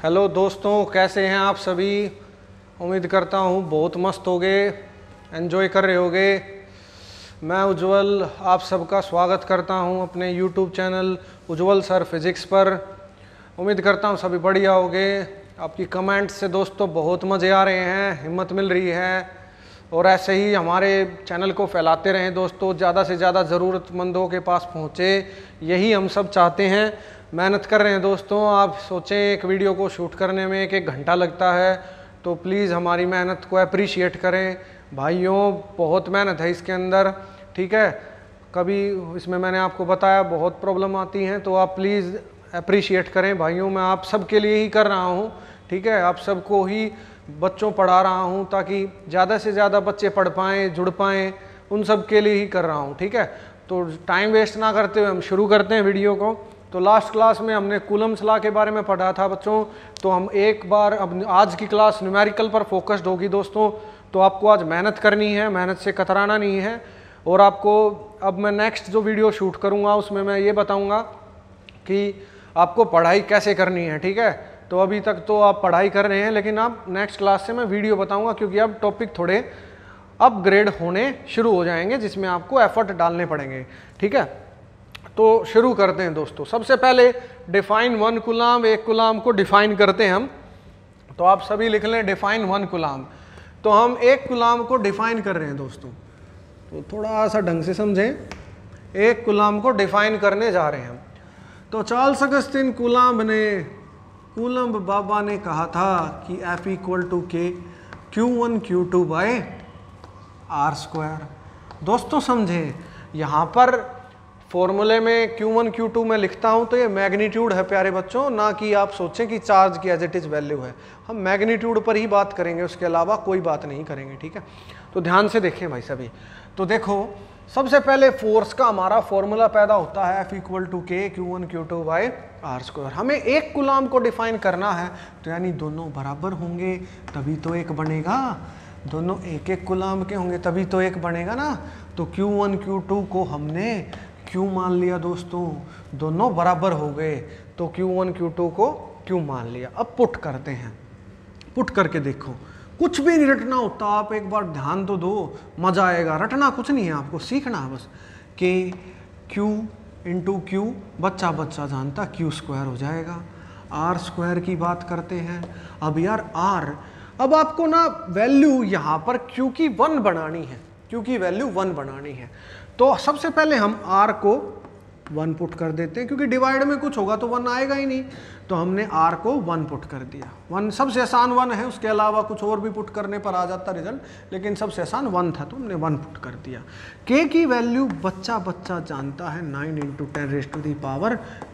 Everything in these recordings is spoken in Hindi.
हेलो दोस्तों, कैसे हैं आप सभी। उम्मीद करता हूँ बहुत मस्त होगे, एंजॉय कर रहे होगे। मैं उज्जवल आप सबका स्वागत करता हूँ अपने यूट्यूब चैनल उज्जवल सर फिजिक्स पर। उम्मीद करता हूँ सभी बढ़िया होगे। आपकी कमेंट से दोस्तों बहुत मज़े आ रहे हैं, हिम्मत मिल रही है और ऐसे ही हमारे चैनल को फैलाते रहें दोस्तों, ज़्यादा से ज़्यादा ज़रूरतमंदों के पास पहुँचे, यही हम सब चाहते हैं। मेहनत कर रहे हैं दोस्तों। आप सोचें एक वीडियो को शूट करने में एक घंटा लगता है, तो प्लीज़ हमारी मेहनत को अप्रिशिएट करें भाइयों। बहुत मेहनत है इसके अंदर, ठीक है। कभी इसमें मैंने आपको बताया बहुत प्रॉब्लम आती हैं, तो आप प्लीज़ अप्रिशिएट करें भाइयों। मैं आप सबके लिए ही कर रहा हूँ, ठीक है। आप सबको ही बच्चों पढ़ा रहा हूँ ताकि ज़्यादा से ज़्यादा बच्चे पढ़ पाएँ, जुड़ पाएँ, उन सब के लिए ही कर रहा हूँ, ठीक है। तो टाइम वेस्ट ना करते हुए हम शुरू करते हैं वीडियो को। तो लास्ट क्लास में हमने कूलम्स लॉ के बारे में पढ़ा था बच्चों। तो हम एक बार अब आज की क्लास न्यूमेरिकल पर फोकस्ड होगी दोस्तों। तो आपको आज मेहनत करनी है, मेहनत से कतराना नहीं है। और आपको अब मैं नेक्स्ट जो वीडियो शूट करूँगा उसमें मैं ये बताऊँगा कि आपको पढ़ाई कैसे करनी है, ठीक है। तो अभी तक तो आप पढ़ाई कर रहे हैं, लेकिन अब नेक्स्ट क्लास से मैं वीडियो बताऊँगा, क्योंकि अब टॉपिक थोड़े अपग्रेड होने शुरू हो जाएंगे जिसमें आपको एफर्ट डालने पड़ेंगे, ठीक है। तो शुरू करते हैं दोस्तों। सबसे पहले डिफाइन 1 कूलम, 1 कूलम को डिफाइन करते हैं हम। तो आप सभी लिख लें डिफाइन 1 कूलम। तो हम 1 कूलम को डिफाइन कर रहे हैं दोस्तों, तो थोड़ा सा ढंग से समझें। 1 कूलम को डिफाइन करने जा रहे हैं हम। तो चार्ल्स अगस्टिन कूलम्ब बाबा ने कहा था कि F = K Q1 Q2 bye R²। दोस्तों समझें, यहाँ पर फॉर्मूले में Q1 Q2 में लिखता हूँ तो ये मैग्नीट्यूड है प्यारे बच्चों, ना कि आप सोचें कि चार्ज की एज इट इज वैल्यू है। हम मैग्नीट्यूड पर ही बात करेंगे, उसके अलावा कोई बात नहीं करेंगे, ठीक है। तो ध्यान से देखें भाई सभी। तो देखो, सबसे पहले फोर्स का हमारा फॉर्मूला पैदा होता है F = K Q1 Q2 bye R²। हमें 1 कूलम को डिफाइन करना है, तो यानी दोनों बराबर होंगे तभी तो एक बनेगा। दोनों 1-1 कूलम के होंगे तभी तो एक बनेगा ना। तो Q1 Q2 को हमने Q मान लिया दोस्तों, दोनों बराबर हो गए, तो Q1 Q2 को Q मान लिया। अब पुट करते हैं। पुट करके देखो, कुछ भी नहीं रटना होता, आप एक बार ध्यान तो दो, मजा आएगा। रटना कुछ नहीं है, आपको सीखना है बस। कि Q × Q बच्चा बच्चा जानता Q² हो जाएगा। R² की बात करते हैं। अब यार R, अब आपको ना वैल्यू यहाँ पर Q की 1 बनानी है, Q की वैल्यू 1 बनानी है। तो सबसे पहले हम R को 1 पुट कर देते हैं, क्योंकि डिवाइड में कुछ होगा तो 1 आएगा ही नहीं। तो हमने R को 1 पुट कर दिया। 1 सबसे आसान 1 है, उसके अलावा कुछ और भी पुट करने पर आ जाता रिजल्ट, लेकिन सबसे आसान 1 था तो हमने 1 पुट कर दिया। K की वैल्यू बच्चा बच्चा जानता है 9 ×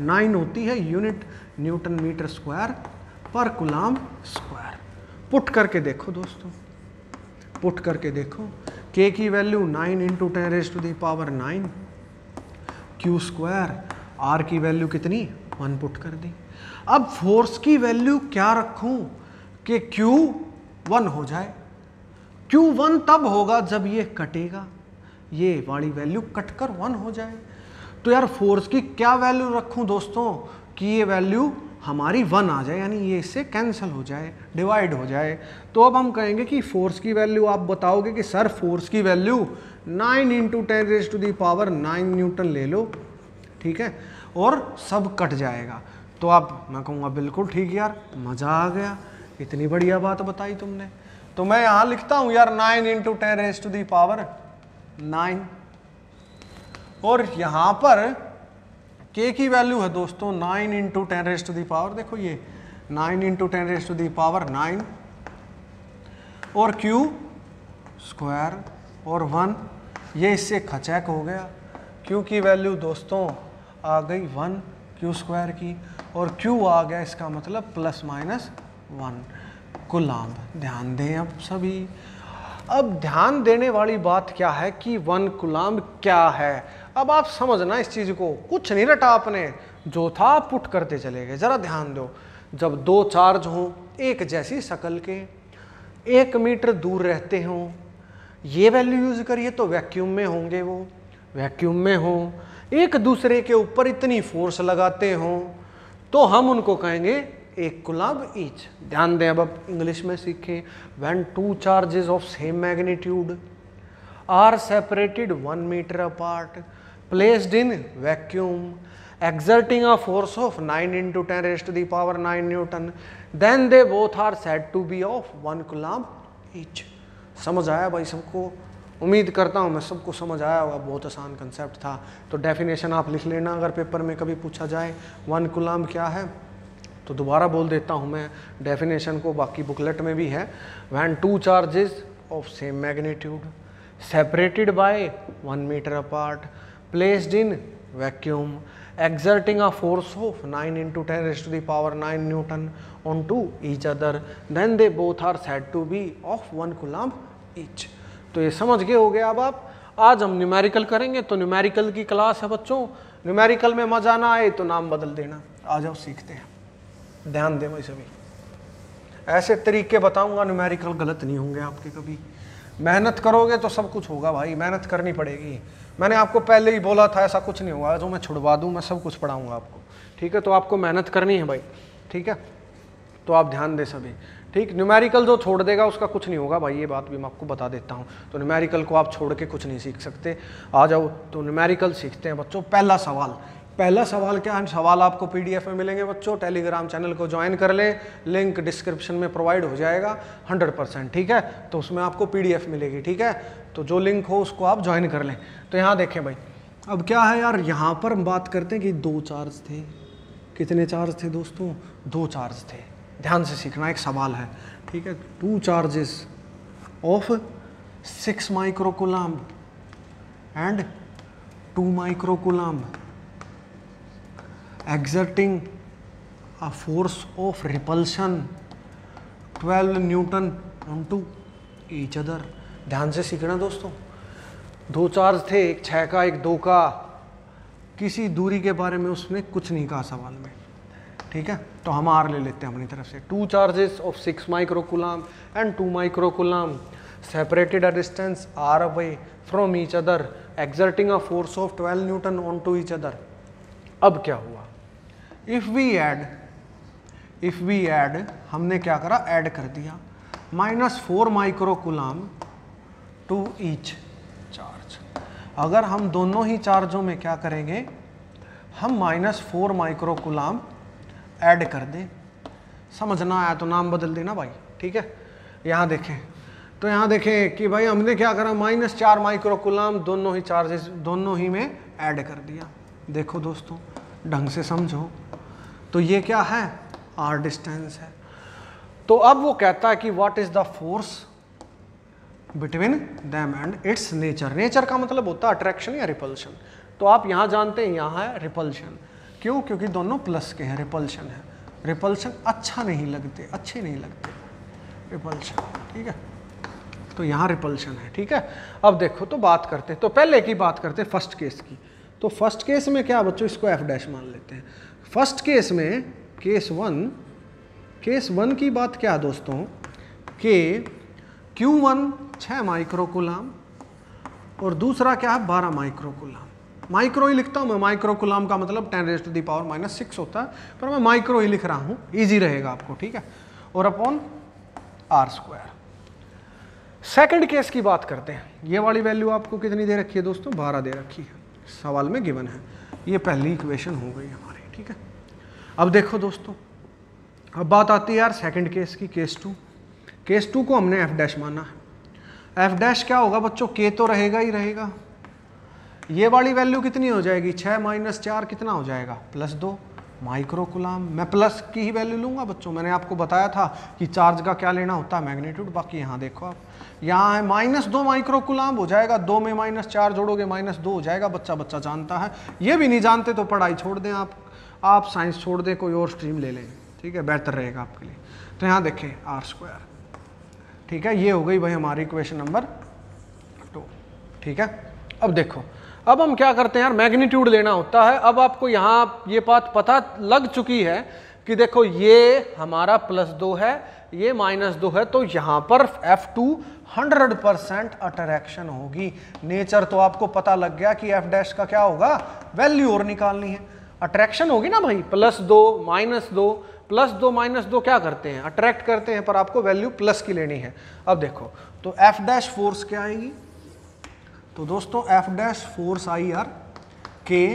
10⁹ होती है यूनिट न्यूटन मीटर स्क्वायर पर कूलम स्क्वायर। पुट करके देखो दोस्तों, पुट करके देखो। K की वैल्यू 9 × 10⁹ Q², R की वैल्यू कितनी 1 पुट कर दी। अब फोर्स की वैल्यू क्या रखूं कि Q1 हो जाए। Q1 तब होगा जब ये कटेगा, ये वाली वैल्यू कटकर 1 हो जाए। तो यार फोर्स की क्या वैल्यू रखूं दोस्तों कि ये वैल्यू हमारी 1 आ जाए, यानी ये इससे कैंसिल हो जाए, डिवाइड हो जाए। तो अब हम कहेंगे कि फोर्स की वैल्यू, आप बताओगे कि सर फोर्स की वैल्यू 9 × 10⁹ न्यूटन ले लो, ठीक है, और सब कट जाएगा। तो अब मैं कहूँगा बिल्कुल ठीक यार, मज़ा आ गया, इतनी बढ़िया बात बताई तुमने। तो मैं यहाँ लिखता हूँ यार 9 × 10⁹ और यहाँ पर K की वैल्यू है दोस्तों 9 × 10⁻, देखो ये 9 × 10⁹ और Q² और 1, ये इससे खचैक हो गया। Q की वैल्यू दोस्तों आ गई 1 Q² की, और Q आ गया, इसका मतलब ±1 कूलम। ध्यान दें अब सभी। अब ध्यान देने वाली बात क्या है कि 1 कूलम क्या है। अब आप समझना इस चीज़ को, कुछ नहीं रटा आपने, जो था पुट करते चले गए। ज़रा ध्यान दो, जब 2 चार्ज हों एक जैसी शक्ल के, 1 मीटर दूर रहते हों, ये वैल्यू यूज़ करिए तो वैक्यूम में होंगे, वो वैक्यूम में हों, एक दूसरे के ऊपर इतनी फोर्स लगाते हों, तो हम उनको कहेंगे 1 कूलम्ब ईच। ध्यान दें, अब इंग्लिश में सीखें। When two charges of same magnitude are separated 1 metre apart, placed in vacuum, exerting a force of 9 into 10 raised to the power 9 Newton, then they both are said to be of 1 coulomb each। समझ आया भाई सबको? उम्मीद करता हूँ मैं सबको समझ आया होगा, बहुत आसान कंसेप्ट था। तो डेफिनेशन आप लिख लेना अगर पेपर में कभी पूछा जाए 1 कूलम्ब क्या है। तो दोबारा बोल देता हूँ मैं डेफिनेशन को, बाकी बुकलेट में भी है। When two charges of same magnitude separated by 1 metre apart, placed in vacuum, exerting a force of 9 into 10 raised to the power 9 Newton onto each other, then they both are said to be of 1 coulomb each। तो ये समझ गए हो गए। अब आप आज हम न्यूमेरिकल करेंगे, तो न्यूमेरिकल की क्लास है बच्चों। न्यूमेरिकल में मजा ना आए तो नाम बदल देना। आ जाओ सीखते हैं। ध्यान दें भाई सभी, ऐसे तरीके बताऊंगा, न्यूमेरिकल गलत नहीं होंगे आपके कभी। मेहनत करोगे तो सब कुछ होगा भाई, मेहनत करनी पड़ेगी। मैंने आपको पहले ही बोला था ऐसा कुछ नहीं होगा, जो मैं छुड़वा दूं मैं सब कुछ पढ़ाऊंगा आपको, ठीक है। तो आपको मेहनत करनी है भाई, ठीक है। तो आप ध्यान दें सभी, ठीक। न्यूमेरिकल जो छोड़ देगा उसका कुछ नहीं होगा भाई, ये बात भी मैं आपको बता देता हूँ। तो न्यूमेरिकल को आप छोड़ के कुछ नहीं सीख सकते। आ जाओ तो न्यूमेरिकल सीखते हैं बच्चों। पहला सवाल क्या है? सवाल आपको PDF में मिलेंगे बच्चों। टेलीग्राम चैनल को ज्वाइन कर लें, लिंक डिस्क्रिप्शन में प्रोवाइड हो जाएगा 100%, ठीक है। तो उसमें आपको PDF मिलेगी, ठीक है। तो जो लिंक हो उसको आप ज्वाइन कर लें। तो यहाँ देखें भाई, अब क्या है यार, यहाँ पर हम बात करते हैं कि 2 चार्ज थे। कितने चार्ज थे दोस्तों? 2 चार्ज थे। ध्यान से सीखना, एक सवाल है, ठीक है। 2 charges of 6 micro coulomb and 2 micro coulomb exerting a force of repulsion 12 Newton onto each other। ध्यान से सीखना दोस्तों। 2 चार्ज थे, एक 6 का एक 2 का। किसी दूरी के बारे में उसने कुछ नहीं कहा सवाल में, ठीक है। तो हम R ले लेते हैं अपनी तरफ से। 2 charges of 6 micro coulomb and 2 micro coulomb separated a distance r away from each other, exerting a force of 12 Newton onto each other। अब क्या हुआ? इफ वी ऐड, हमने क्या करा? ऐड कर दिया -4 micro coulomb to each charge. अगर हम दोनों ही चार्जों में क्या करेंगे? हम -4 माइक्रो कूलम्ब ऐड कर दें। समझना आया तो नाम बदल देना भाई, ठीक है। यहाँ देखें, तो यहाँ देखें कि भाई हमने क्या करा? -4 माइक्रो कूलम्ब दोनों ही चार्जेस, दोनों ही में ऐड कर दिया। देखो दोस्तों, ढंग से समझो। तो ये क्या है? R डिस्टेंस है। तो अब वो कहता है कि what is the force between them and it's nature. Nature का मतलब होता है अट्रैक्शन या रिपल्शन। तो आप यहाँ जानते हैं, यहाँ है रिपल्शन। क्यों? क्योंकि दोनों प्लस के हैं, रिपल्शन है। रिपल्शन अच्छे नहीं लगते रिपल्शन, ठीक है। तो यहाँ रिपल्शन है, ठीक है। अब देखो, तो बात करते हैं, तो पहले की बात करते हैं फर्स्ट केस की। तो फर्स्ट केस में क्या बच्चों? इसको F' मान लेते हैं। फर्स्ट केस में केस 1 की बात क्या है दोस्तों? कि Q1 6 माइक्रो कूलम्ब और दूसरा क्या है? 12 माइक्रो कूलम्ब। माइक्रो ही लिखता हूँ मैं, माइक्रो कूलम्ब का मतलब 10 raised to the power -6 होता है, पर मैं माइक्रो ही लिख रहा हूँ, ईजी रहेगा आपको, ठीक है। और अपॉन R²। सेकंड केस की बात करते हैं। ये वाली वैल्यू आपको कितनी दे रखी है दोस्तों? 12 दे रखी है, सवाल में गिवन है। ये पहली इक्वेशन हो गई हमारी, ठीक है। अब देखो दोस्तों, अब बात आती है यार सेकंड केस की, केस 2 को हमने F' माना है। F' क्या होगा बच्चों? K तो रहेगा ही रहेगा। ये वाली वैल्यू कितनी हो जाएगी? 6 - 4 कितना हो जाएगा? +2 माइक्रो कूलम्ब। मैं प्लस की ही वैल्यू लूँगा बच्चों। मैंने आपको बताया था कि चार्ज का क्या लेना होता है? मैग्नीट्यूड। बाकी यहाँ देखो आप, यहाँ है -2 माइक्रो कूलम्ब हो जाएगा। 2 में -4 जोड़ोगे -2 हो जाएगा। बच्चा जानता है। ये भी नहीं जानते तो पढ़ाई छोड़ दें आप साइंस छोड़ दें, कोई और स्ट्रीम ले लें, ठीक है, बेहतर रहेगा आपके लिए। तो यहाँ देखें R², ठीक है। ये हो गई भाई हमारी इक्वेशन नंबर 2, ठीक है। अब देखो, अब हम क्या करते हैं यार? मैग्नीट्यूड लेना होता है। अब आपको यहाँ ये बात पता लग चुकी है कि देखो ये हमारा +2 है, ये -2 है, तो यहाँ पर F2 100% अट्रैक्शन होगी। नेचर तो आपको पता लग गया कि F' का क्या होगा? वैल्यू और निकालनी है, अट्रैक्शन होगी ना भाई। +2 -2 प्लस दो माइनस दो क्या करते हैं, अट्रैक्ट करते हैं, पर आपको वैल्यू प्लस की लेनी है। अब देखो तो एफ डैश फोर्स क्या आएगी, तो दोस्तों एफ डैश फोर्स आई यार के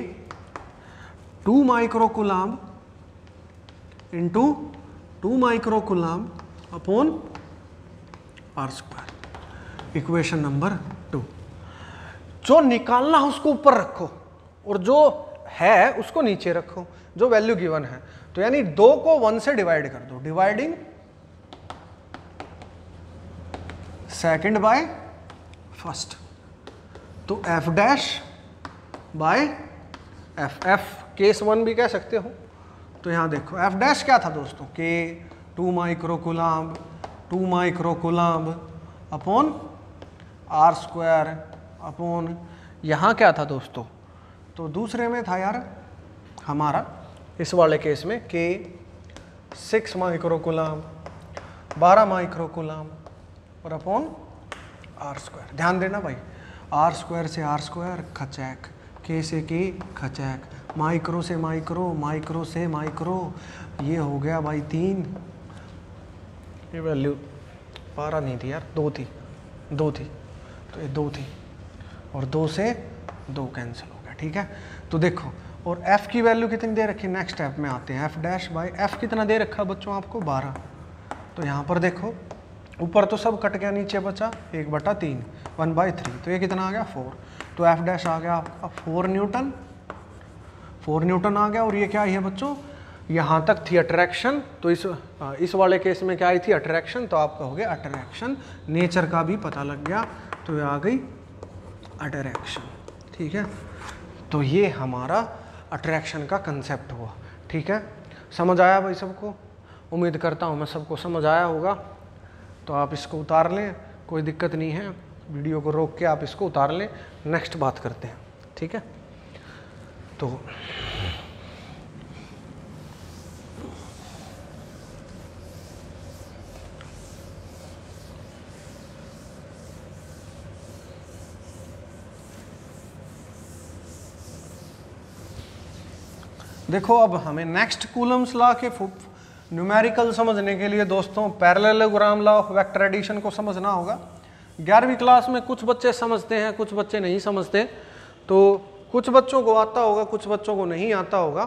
2 micro coulomb into 2 micro coulomb upon r square. Equation number 2। जो निकालना है उसको ऊपर रखो और जो है उसको नीचे रखो, जो वैल्यू गिवन है। तो यानी 2 को 1 से डिवाइड कर दो, डिवाइडिंग सेकंड बाय फर्स्ट, तो F dash by F, F case 1 भी कह सकते हो। तो यहां देखो एफ डैश क्या था दोस्तों, के 2 micro coulomb 2 micro coulomb upon r square upon, यहां क्या था दोस्तों, तो दूसरे में था यार हमारा इस वाले केस में के 6 माइक्रो कूलम्ब 12 माइक्रो कूलम्ब और अपॉन आर स्क्वायर। ध्यान देना भाई, आर स्क्वायर से आर स्क्वायर खचैक, के से के खचैक, माइक्रो से माइक्रो, माइक्रो से माइक्रो, ये हो गया भाई 3, ये वैल्यू 12 नहीं थी यार, 2 थी, 2 थी, तो ये 2 थी और 2 से 2 कैंसिल हो गया। ठीक है, तो देखो और f की वैल्यू कितनी दे रखी, नेक्स्ट स्टेप में आते हैं, f डैश बाई f कितना दे रखा बच्चों आपको 12। तो यहाँ पर देखो ऊपर तो सब कट गया, नीचे बचा 1/3 1/3, तो ये कितना आ गया 4। तो f डैश आ गया आपका 4 न्यूटन, 4 न्यूटन आ गया। और ये क्या है बच्चों, यहाँ तक थी अट्रैक्शन, तो इस वाले केस में क्या आई थी अट्रैक्शन, तो आपका हो गया अट्रैक्शन, नेचर का भी पता लग गया, तो ये आ गई अट्रैक्शन। ठीक है, तो ये हमारा अट्रैक्शन का कंसेप्ट हुआ। ठीक है, समझ आया भाई सबको, उम्मीद करता हूँ मैं सबको समझ आया होगा। तो आप इसको उतार लें, कोई दिक्कत नहीं है, वीडियो को रोक के आप इसको उतार लें, नेक्स्ट बात करते हैं। ठीक है, तो देखो अब हमें नेक्स्ट कूलम्स लॉ के न्यूमेरिकल समझने के लिए दोस्तों parallelogram law of vector addition को समझना होगा। 11वीं क्लास में कुछ बच्चे समझते हैं, कुछ बच्चे नहीं समझते, तो कुछ बच्चों को आता होगा, कुछ बच्चों को नहीं आता होगा।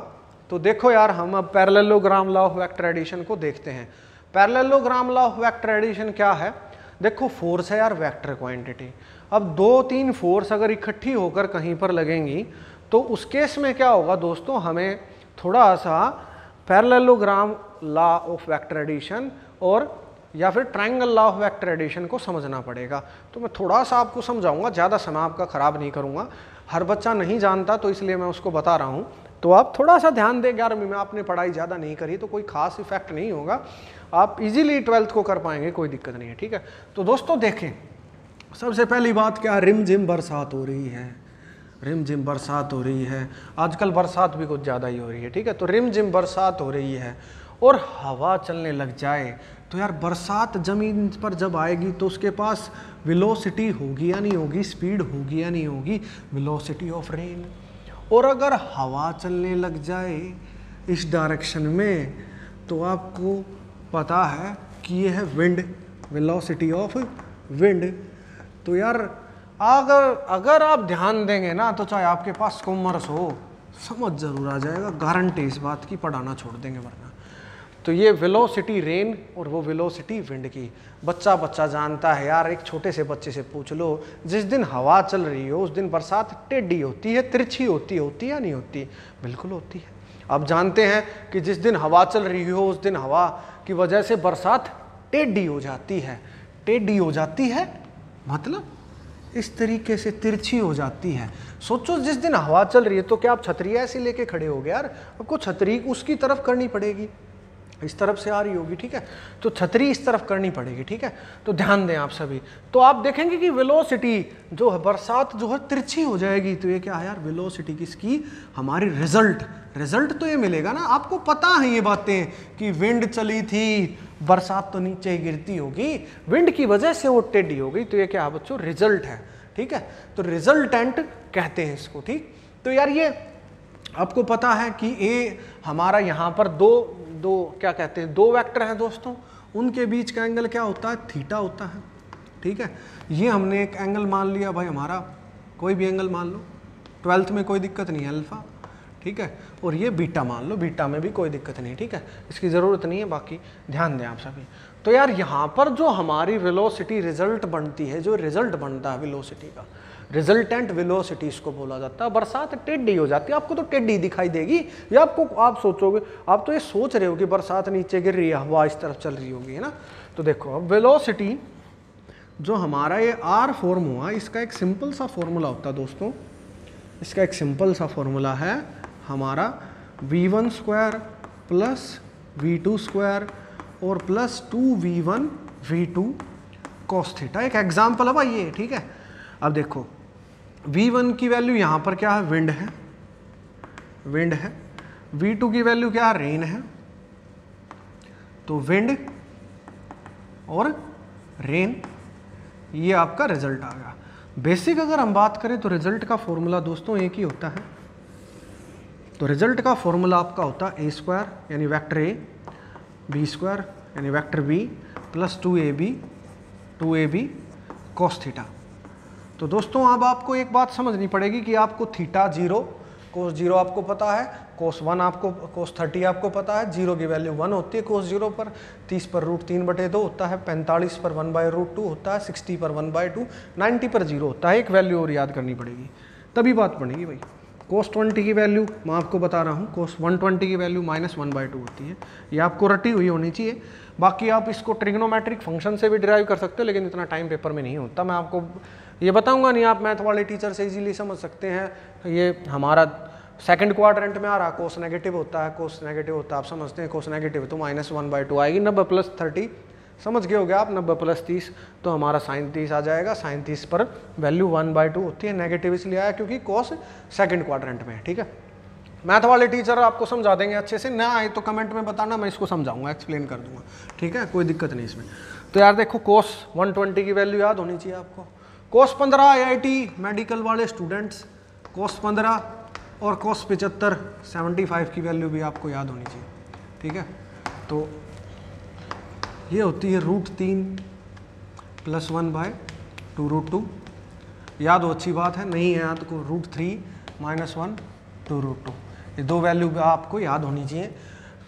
तो देखो यार, हम अब parallelogram law of vector addition को देखते हैं। Parallelogram law of vector addition क्या है, देखो फोर्स है यार वेक्टर क्वांटिटी। अब 2-3 फोर्स अगर इकट्ठी होकर कहीं पर लगेंगी तो उस केस में क्या होगा दोस्तों, हमें थोड़ा सा parallelogram law of vector addition और या फिर triangle law of vector addition को समझना पड़ेगा। तो मैं थोड़ा सा आपको समझाऊंगा, ज़्यादा समय आपका ख़राब नहीं करूंगा। हर बच्चा नहीं जानता तो इसलिए मैं उसको बता रहा हूँ, तो आप थोड़ा सा ध्यान दें। 11वीं में आपने पढ़ाई ज़्यादा नहीं करी तो कोई खास इफेक्ट नहीं होगा, आप इजीली 12th को कर पाएंगे, कोई दिक्कत नहीं है। ठीक है, तो दोस्तों देखें, सबसे पहली बात क्या, रिमझिम बरसात हो रही है, रिमझिम बरसात हो रही है। आजकल बरसात भी कुछ ज़्यादा ही हो रही है। ठीक है, तो रिमझिम बरसात हो रही है और हवा चलने लग जाए, तो यार बरसात ज़मीन पर जब आएगी तो उसके पास वेलोसिटी होगी या नहीं होगी, स्पीड होगी या नहीं होगी, वेलोसिटी ऑफ रेन। और अगर हवा चलने लग जाए इस डायरेक्शन में, तो आपको पता है कि ये है विंड, वेलोसिटी ऑफ विंड। तो यार अगर आप ध्यान देंगे ना, तो चाहे आपके पास कॉमर्स हो, समझ जरूर आ जाएगा, गारंटी इस बात की, पढ़ाना छोड़ देंगे वरना। तो ये वेलोसिटी रेन और वो वेलोसिटी विंड की बच्चा जानता है यार। एक छोटे से बच्चे से पूछ लो, जिस दिन हवा चल रही हो उस दिन बरसात टेढ़ी होती है, तिरछी होती है या नहीं होती? बिल्कुल होती है। आप जानते हैं कि जिस दिन हवा चल रही हो उस दिन हवा की वजह से बरसात टेढ़ी हो जाती है। टेढ़ी हो जाती है मतलब इस तरीके से तिरछी हो जाती है। सोचो जिस दिन हवा चल रही है तो क्या आप छतरी ऐसे लेके खड़े हो गए यार? आपको छतरी उसकी तरफ करनी पड़ेगी, इस तरफ से आ रही होगी। ठीक है, तो छतरी इस तरफ करनी पड़ेगी। ठीक है, तो ध्यान दें आप सभी। तो आप देखेंगे कि वेलोसिटी जो है, बरसात जो है तिरछी हो जाएगी। तो ये क्या है यार, वेलोसिटी किसकी? हमारी रिजल्ट तो ये मिलेगा ना। आपको पता है ये बातें कि विंड चली थी, बरसात तो नीचे ही गिरती होगी, विंड की वजह से वो टेढ़ी हो गई। तो ये क्या है बच्चों? रिजल्ट है। ठीक है, तो रिजल्टेंट कहते हैं इसको। ठीक, तो यार ये आपको पता है कि ए हमारा यहाँ पर दो क्या कहते हैं, दो वेक्टर हैं दोस्तों, उनके बीच का एंगल क्या होता है, थीटा होता है। ठीक है, ये हमने एक एंगल मान लिया भाई हमारा, कोई भी एंगल मान लो, 12th में कोई दिक्कत नहीं है, अल्फा। ठीक है, और ये बीटा मान लो, बीटा में भी कोई दिक्कत नहीं। ठीक है, इसकी ज़रूरत नहीं है, बाकी ध्यान दें आप सभी। तो यार यहाँ पर जो हमारी वेलोसिटी रिजल्ट बनती है, जो रिजल्ट बनता है वेलोसिटी का, रिजल्टेंट वेलोसिटी इसको बोला जाता है। बरसात टेढ़ी हो जाती है, आपको तो टेढ़ी दिखाई देगी, या आपको, आप सोचोगे, आप तो ये सोच रहे हो कि बरसात नीचे गिर रही है, हवा इस तरफ चल रही होगी, है ना। तो देखो अब वेलोसिटी जो हमारा ये आर फॉर्म हुआ, इसका एक सिंपल सा फॉर्मूला होता है दोस्तों, इसका एक सिंपल सा फॉर्मूला है हमारा v1 square plus v2 square और plus 2v1 v2 cos theta. एक एग्जाम्पल है भाई ये। ठीक है, अब देखो v1 की वैल्यू यहाँ पर क्या है, विंड है, विंड है। v2 की वैल्यू क्या है, रेन है। तो विंड और रेन, ये आपका रिजल्ट आ गया। बेसिक अगर हम बात करें तो रिजल्ट का फॉर्मूला दोस्तों एक ही होता है। तो रिजल्ट का फॉर्मूला आपका होता है ए स्क्वायर यानी वेक्टर ए, बी स्क्वायर यानी vector b, plus 2ab cos theta. तो दोस्तों अब आपको एक बात समझनी पड़ेगी कि आपको थीटा 0, cos 0 आपको पता है, cos 1 आपको, cos 30 आपको पता है, 0 की वैल्यू 1 होती है cos 0 पर, 30 पर √3/2 होता है, 45 पर 1/√2 होता है, 60 पर 1/2, 90 पर 0 होता है। एक वैल्यू और याद करनी पड़ेगी, तभी बात बनेगी भाई। cos 20 की वैल्यू मैं आपको बता रहा हूँ, cos 120 की वैल्यू -1/2 होती है। ये आपको रटी हुई होनी चाहिए। बाकी आप इसको ट्रिग्नोमेट्रिक फंक्शन से भी डिराइव कर सकते हो, लेकिन इतना टाइम पेपर में नहीं होता, मैं आपको ये बताऊंगा नहीं, आप मैथ वाले टीचर से इजीली समझ सकते हैं। ये हमारा सेकंड क्वाड्रेंट में आ रहा, कोस नेगेटिव होता है, कोस नेगेटिव होता है, आप समझते हैं कोस नेगेटिव तो -1/2 आएगी। 90 + 30 समझ गए हो गया आप, 90 + 30 तो हमारा sin 30 आ जाएगा। sin 30 पर वैल्यू 1/2 होती है, नेगेटिव इसलिए आया क्योंकि कोस सेकंड क्वाड्रेंट में है। ठीक है, मैथ वाले टीचर आपको समझा देंगे अच्छे से, ना आए तो कमेंट में बताना, मैं इसको समझाऊंगा, एक्सप्लेन कर दूंगा। ठीक है, कोई दिक्कत नहीं इसमें। तो यार देखो cos 120 की वैल्यू याद होनी चाहिए आपको। cos 15 IIT मेडिकल वाले स्टूडेंट्स, cos 15 और cos 75 75 की वैल्यू भी आपको याद होनी चाहिए। ठीक है, तो ये होती है √3 + 1/2√2। याद हो, अच्छी बात है, नहीं है याद को √3 - 1 2√2, ये दो वैल्यू आपको याद होनी चाहिए।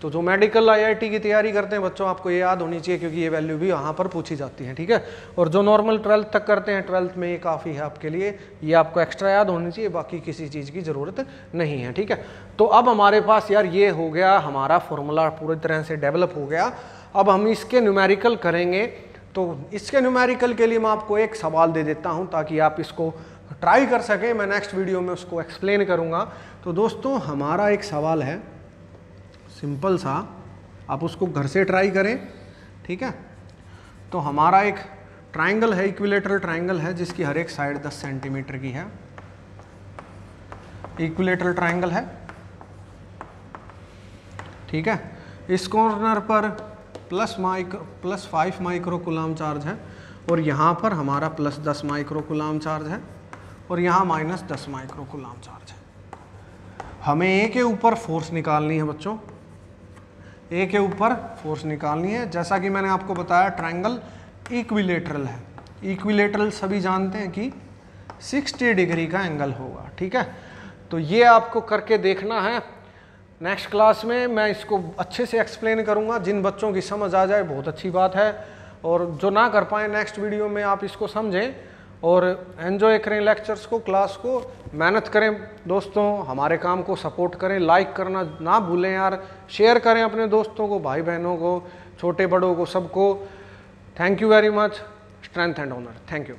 तो जो मेडिकल IIT की तैयारी करते हैं बच्चों, आपको ये याद होनी चाहिए क्योंकि ये वैल्यू भी यहाँ पर पूछी जाती है। ठीक है, और जो नॉर्मल 12th तक करते हैं, 12th में ये काफ़ी है आपके लिए, ये आपको एक्स्ट्रा याद होनी चाहिए, बाकी किसी चीज़ की ज़रूरत नहीं है। ठीक है, तो अब हमारे पास यार ये हो गया, हमारा फॉर्मूला पूरी तरह से डेवलप हो गया। अब हम इसके न्यूमेरिकल करेंगे। तो इसके न्यूमेरिकल के लिए मैं आपको एक सवाल दे देता हूँ ताकि आप इसको ट्राई कर सकें, मैं नेक्स्ट वीडियो में उसको एक्सप्लेन करूँगा। तो दोस्तों हमारा एक सवाल है सिंपल सा, आप उसको घर से ट्राई करें। ठीक है, तो हमारा एक ट्राइंगल है, इक्विलेटरल ट्राइंगल है, जिसकी हर एक साइड 10 सेंटीमीटर की है। इक्विलेटरल ट्राइंगल है। ठीक है, इस कॉर्नर पर +5 माइक्रोकूलम चार्ज है और यहाँ पर हमारा +10 माइक्रोकूलम चार्ज है और यहाँ -10 माइक्रोकूलम चार्ज है। हमें ए के ऊपर फोर्स निकालनी है बच्चों, ए के ऊपर फोर्स निकालनी है। जैसा कि मैंने आपको बताया ट्रायंगल इक्विलेटरल है, इक्विलेटरल सभी जानते हैं कि 60 डिग्री का एंगल होगा। ठीक है, तो ये आपको करके देखना है। नेक्स्ट क्लास में मैं इसको अच्छे से एक्सप्लेन करूंगा, जिन बच्चों की समझ आ जाए बहुत अच्छी बात है, और जो ना कर पाए नेक्स्ट वीडियो में आप इसको समझें और एंजॉय करें लेक्चर्स को, क्लास को, मेहनत करें दोस्तों, हमारे काम को सपोर्ट करें, लाइक करना ना भूलें यार, शेयर करें अपने दोस्तों को, भाई बहनों को, छोटे बड़ों को, सबको। Thank you very much. Strength and honour. Thank you.